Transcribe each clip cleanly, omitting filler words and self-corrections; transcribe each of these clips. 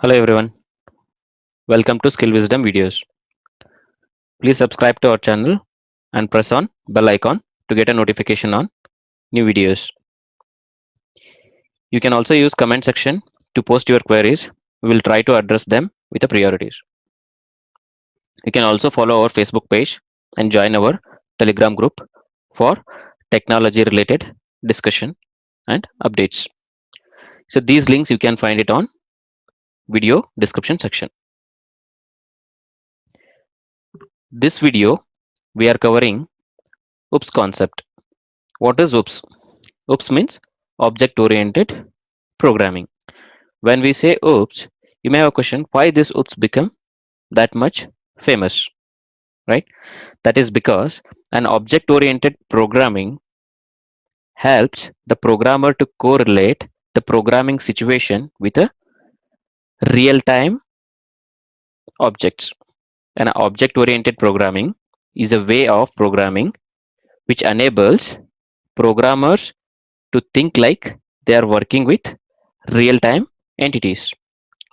Hello everyone, welcome to Skill Wisdom videos. Please subscribe to our channel and press on bell icon to get a notification on new videos. You can also use comment section to post your queries. We will try to address them with the priorities. You can also follow our Facebook page and join our Telegram group for technology related discussion and updates. So these links you can find it on video description section. This video we are covering OOPS concept. What is OOPS? OOPS means object oriented programming. When we say OOPS, you may have a question why this OOPS become that much famous, right? That is because an object oriented programming helps the programmer to correlate the programming situation with a real time objects. An object oriented programming is a way of programming which enables programmers to think like they are working with real time entities.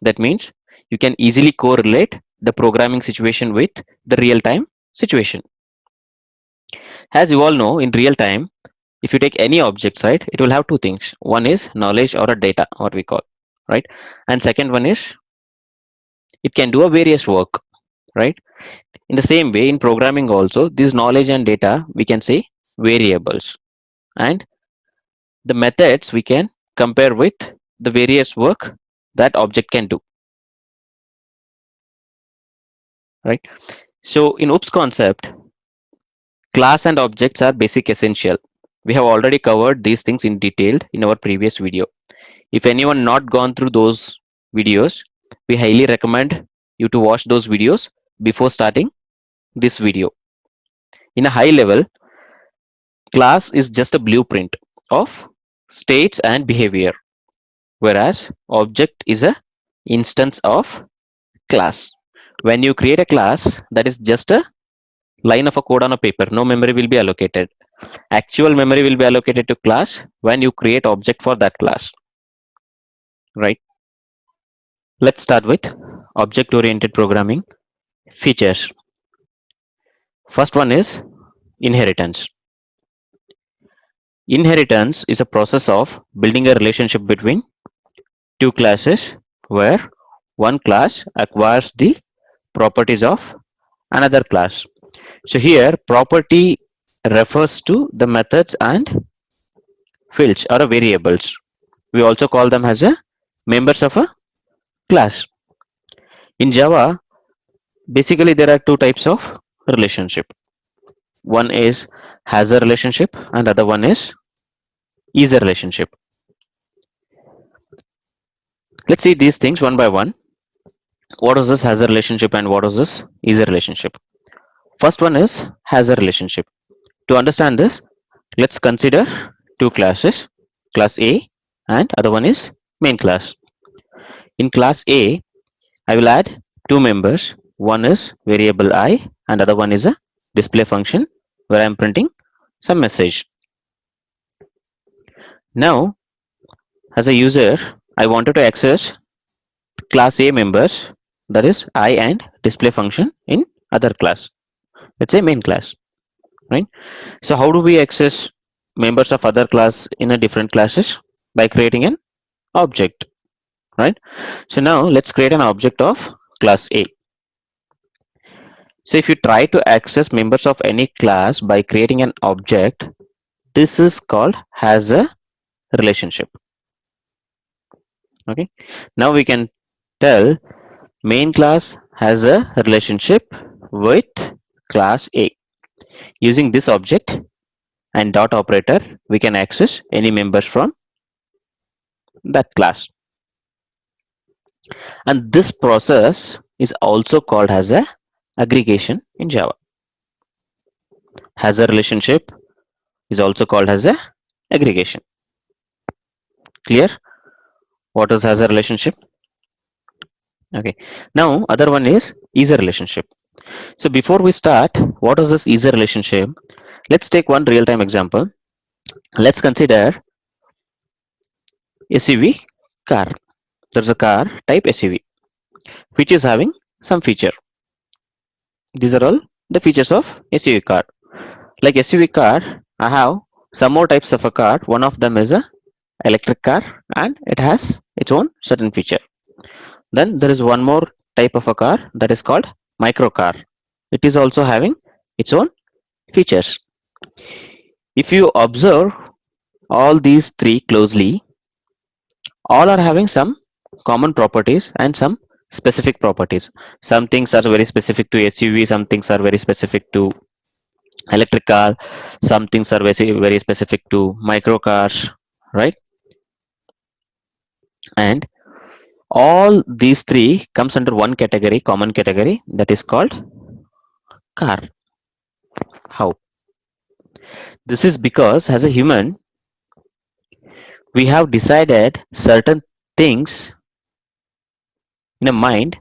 That means you can easily correlate the programming situation with the real time situation. As you all know, in real time, if you take any object, right, it will have two things. One is knowledge or a data, what we call, right? And second one is it can do a various work, right? In the same way, in programming also, this knowledge and data, we can say variables. And the methods we can compare with the various work that object can do, right? So in OOPS concept, class and objects are basic essential. We have already covered these things in detail in our previous video. If anyone not gone through those videos, we highly recommend you to watch those videos before starting this video. In a high level, class is just a blueprint of states and behavior, whereas object is a instance of class. When you create a class, that is just a line of a code on a paper. No memory will be allocated. Actual memory will be allocated to class when you create object for that class, right? Let's start with object oriented programming features. First one is inheritance. Inheritance is a process of building a relationship between two classes where one class acquires the properties of another class. So here property refers to the methods and fields or variables. We also call them as a members of a class. In Java, basically there are two types of relationship. One is has a relationship and other one is a relationship. Let's see these things one by one. What is this has a relationship and what is this is a relationship? First one is has a relationship. To understand this, let's consider two classes, class A and other one is main class. In class A, I will add two members. One is variable I and other one is a display function where I am printing some message. Now, as a user, I wanted to access class A members, that is I and display function in other class. Let's say main class, right? So how do we access members of other class in a different classes? By creating an object, right? So now let's create an object of class A. So if you try to access members of any class by creating an object, this is called has a relationship. Okay. Now we can tell main class has a relationship with class A. Using this object and dot operator, we can access any members from that class. And this process is also called as a aggregation in Java. Has a relationship is also called as a aggregation. Clear? What is has a relationship? Okay. Now other one is a relationship. So before we start, what is this is a relationship? Let's take one real-time example. Let's consider SUV car. There's a car type SUV. which is having some feature. These are all the features of SUV car. Like SUV car, I have some more types of a car. One of them is a electric car and it has its own certain feature. Then there is one more type of a car that is called micro car. It is also having its own features. If you observe all these three closely, all are having some common properties and some specific properties. Some things are very specific to SUV, some things are very specific to electric car, some things are very specific to micro cars, right? And all these three comes under one category, common category, that is called car. How? This is because as a human, we have decided certain things in a mind.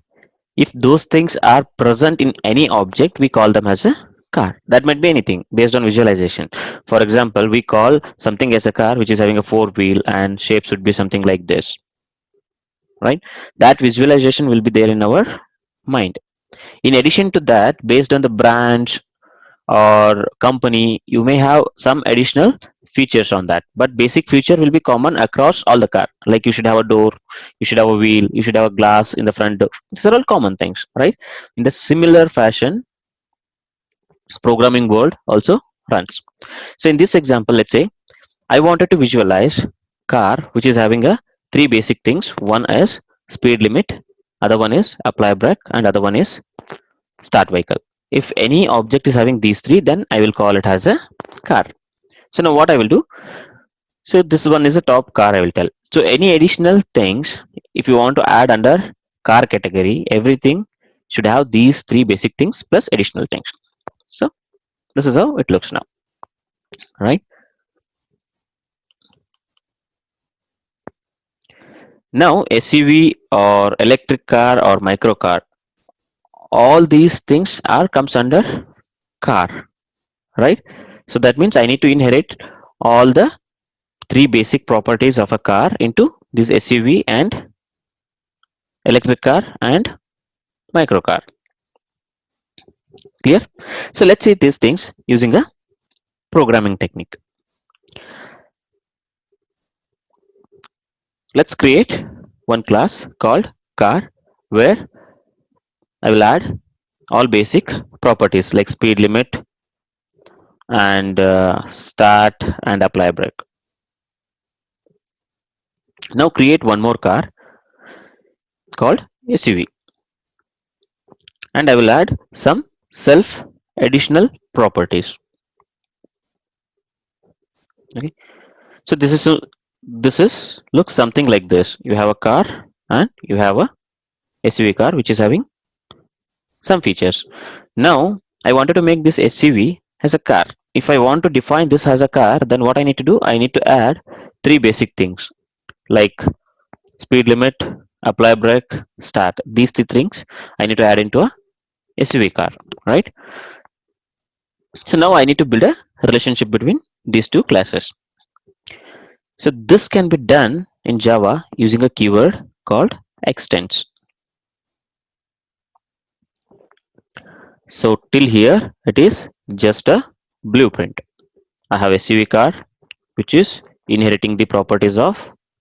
If those things are present in any object, we call them as a car. That might be anything based on visualization. For example, we call something as a car which is having a four wheel and shape should be something like this, right? That visualization will be there in our mind. In addition to that, based on the branch or company, you may have some additional features on that, but basic feature will be common across all the car. Like you should have a door, you should have a wheel, you should have a glass in the front door. These are all common things, right? In the similar fashion, programming world also runs. So in this example, let's say I wanted to visualize car which is having a three basic things. One is speed limit, other one is apply brake, and other one is start vehicle. If any object is having these three, then I will call it as a car. So now what I will do, so this one is a top car, I will tell. So any additional things, if you want to add under car category, everything should have these three basic things plus additional things. So this is how it looks now, right? Now SUV or electric car or micro car, all these things are comes under car, right? So that means I need to inherit all the three basic properties of a car into this SUV and electric car and micro car. Clear? So let's see these things using a programming technique. Let's create one class called car where I will add all basic properties like speed limit and start and apply brake. Now create one more car called SUV and I will add some self additional properties. Okay. So this is looks something like this. You have a car and you have a SUV car which is having some features. Now I wanted to make this SUV as a car. If I want to define this as a car, then what I need to do, I need to add three basic things like speed limit, apply brake, start. These three things I need to add into a SUV car, right? So now I need to build a relationship between these two classes. So this can be done in Java using a keyword called extends. So till here it is just a blueprint. I have a SUV car which is inheriting the properties of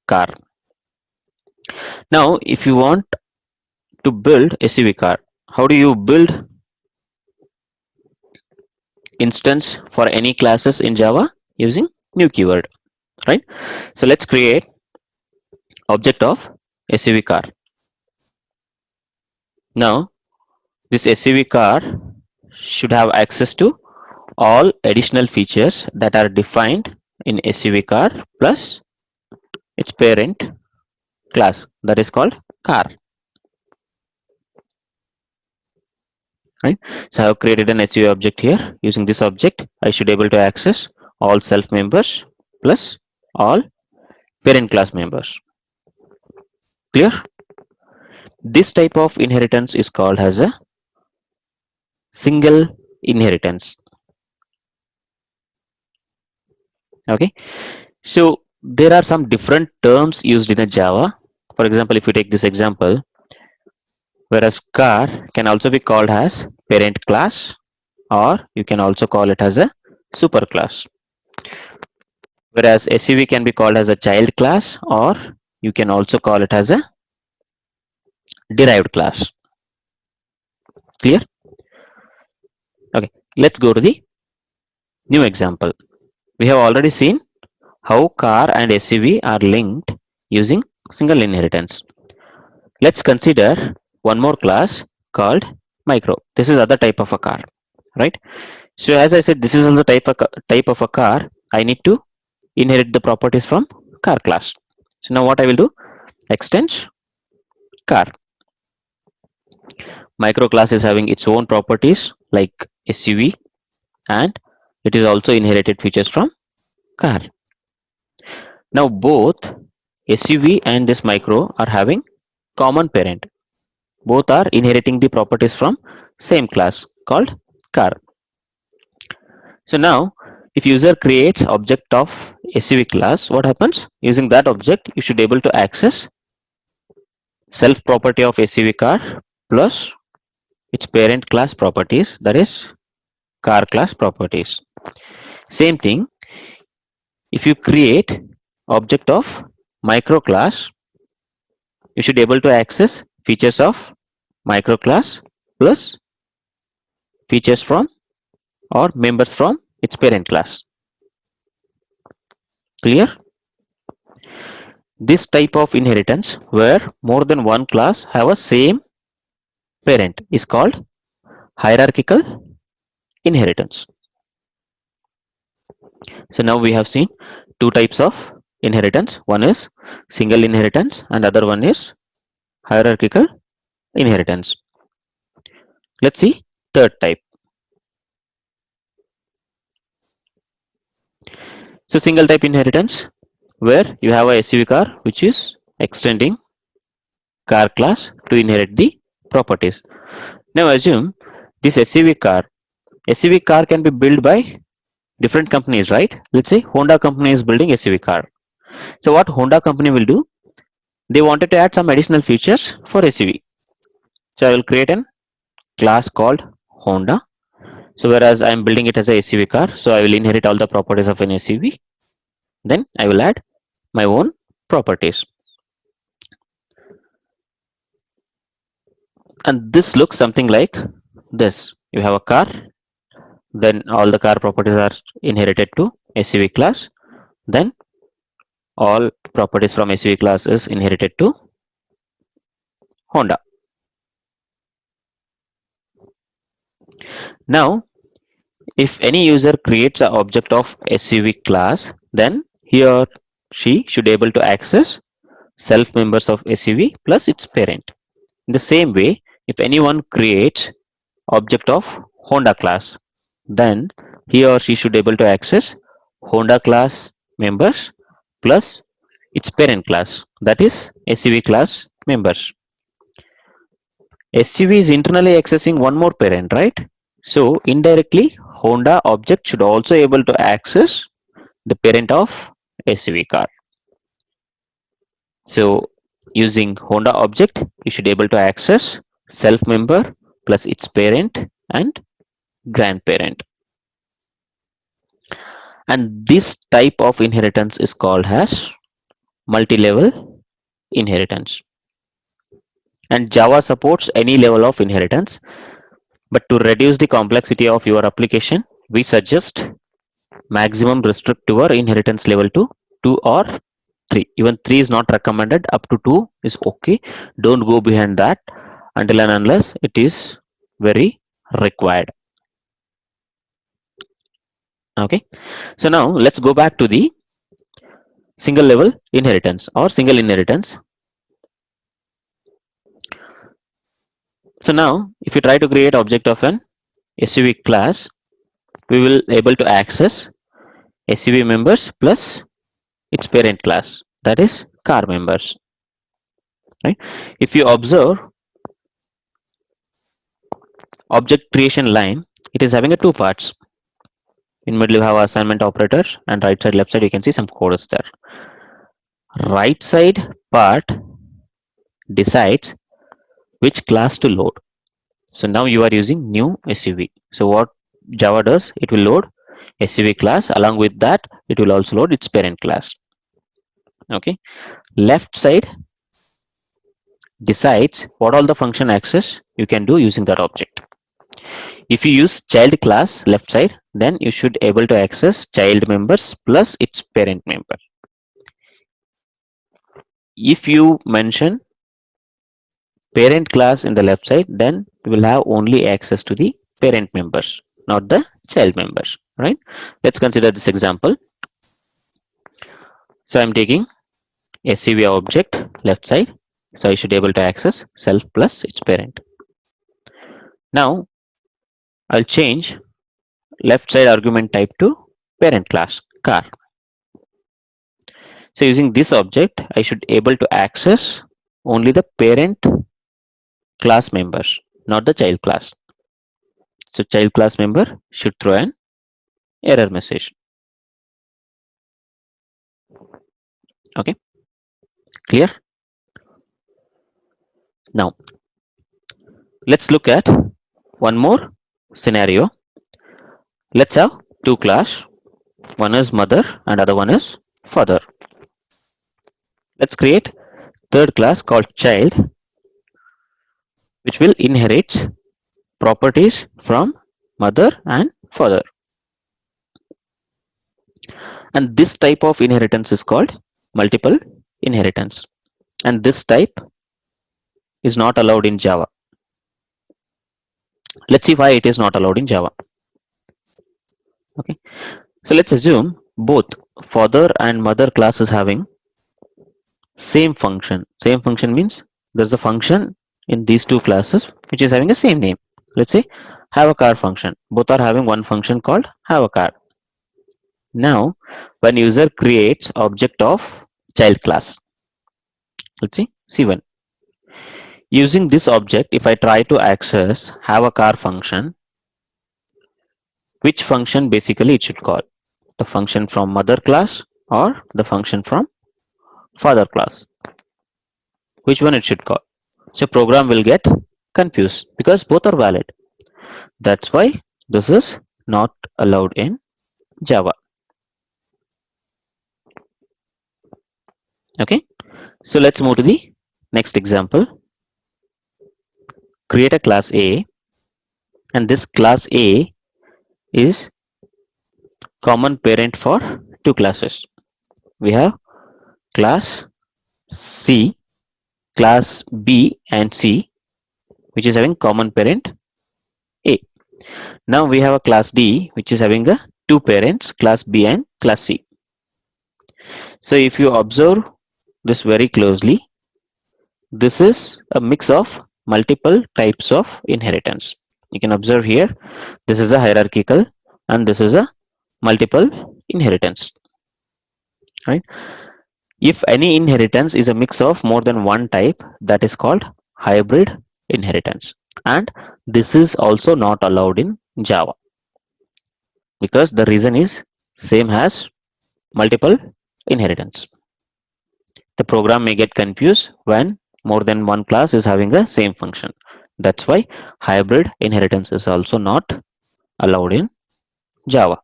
car. Now if you want to build SUV car, how do you build instance for any classes in Java? Using new keyword, right? So let's create object of SUV car. Now this SUV car should have access to all additional features that are defined in SUV car plus its parent class that is called car, right? So I have created an SUV object here. Using this object I should able to access all self members plus all parent class members. Clear? This type of inheritance is called as a single inheritance. Okay, so there are some different terms used in a Java. For example, if you take this example, Whereas car can also be called as parent class, or you can also call it as a superclass. Whereas SUV can be called as a child class, or you can also call it as a derived class. Clear? Okay, let's go to the new example. We have already seen how car and SUV are linked using single inheritance. Let's consider one more class called micro. This is other type of a car, right? So as I said, this is also type of a car. I need to inherit the properties from car class. So now what I will do? Extend car. Micro class is having its own properties like SUV, and it is also inherited features from car. Now both SUV and this micro are having common parent. Both are inheriting the properties from same class called car. So now if user creates object of SUV class, what happens? Using that object, you should be able to access self property of SUV car plus its parent class properties, that is car class properties. Same thing, if you create object of micro class, you should be able to access features of micro class plus features from or members from its parent class. Clear? This type of inheritance where more than one class have a same parent is called hierarchical inheritance. So now we have seen two types of inheritance. One is single inheritance and other one is hierarchical inheritance. Let's see third type. So single type inheritance where you have a SUV car which is extending car class to inherit the properties. Now assume this SUV car can be built by different companies, right? Let's say Honda company is building SUV car. So what Honda company will do? They wanted to add some additional features for SUV. So I will create a class called Honda. So whereas I am building it as a SUV car, so I will inherit all the properties of an SUV. Then I will add my own properties. And this looks something like this. You have a car, then all the car properties are inherited to SUV class. Then all properties from SUV class is inherited to Honda. Now, if any user creates an object of SUV class, then he or she should be able to access self members of SUV plus its parent. In the same way, if anyone creates object of Honda class, then he or she should be able to access Honda class members plus its parent class, that is SUV class members. SUV is internally accessing one more parent, right? So indirectly, Honda object should also able to access the parent of SUV car. So using Honda object, you should able to access self member plus its parent and grandparent. And this type of inheritance is called as multi-level inheritance. And Java supports any level of inheritance. But to reduce the complexity of your application, we suggest maximum restrict your inheritance level to 2 or 3. Even 3 is not recommended, up to 2 is okay. Don't go behind that until and unless it is very required. Okay, so now let's go back to the single level inheritance or single inheritance. So now if you try to create object of an SUV class, we will able to access SUV members plus its parent class, that is car members, right? If you observe object creation line, it is having a two parts. In middle you have assignment operator and right side left side you can see some code is there. Right side part decides which class to load. So now you are using new SUV. So what Java does, it will load SUV class. Along with that, it will also load its parent class. Okay. Left side decides what all the function access you can do using that object. If you use child class left side, then you should able to access child members plus its parent member. If you mention parent class in the left side, then you will have only access to the parent members, not the child members, right? Let's consider this example. So I'm taking SUV object left side, so I should be able to access self plus its parent. Now I'll change left side argument type to parent class car. So using this object, I should able to access only the parent class members, not the child class. So child class member should throw an error message. Okay, clear? Now let's look at one more scenario. Let's have two class. One is mother and other one is father. Let's create third class called child, which will inherit properties from mother and father. And this type of inheritance is called multiple inheritance. And this type is not allowed in Java. Let's see why it is not allowed in Java. Okay, so let's assume both father and mother classes having same function. Same function means there's a function in these two classes which is having the same name. Let's say have a car function. Both are having one function called have a car. Now when user creates object of child class, let's see C1. Using this object, if I try to access have a car function, which function basically it should call? The function from mother class or the function from father class? Which one it should call? So program will get confused because both are valid. That's why this is not allowed in Java. Okay, so let's move to the next example. Create a class A, and this class A is common parent for two classes. We have class C, class B and C, which is having common parent A. Now we have a class D, which is having a two parents, class B and class C. So if you observe this very closely, this is a mix of multiple types of inheritance. You can observe here, this is a hierarchical and this is a multiple inheritance, right? If any inheritance is a mix of more than one type, that is called hybrid inheritance. And this is also not allowed in Java because the reason is same as multiple inheritance. The program may get confused when more than one class is having the same function. That's why hybrid inheritance is also not allowed in Java.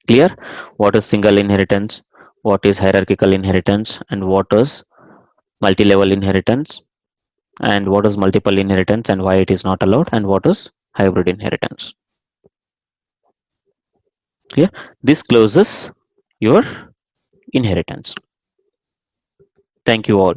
Clear? What is single inheritance? What is hierarchical inheritance? And what is multi-level inheritance? And what is multiple inheritance and why it is not allowed? And what is hybrid inheritance? Clear? This closes your inheritance. Thank you all.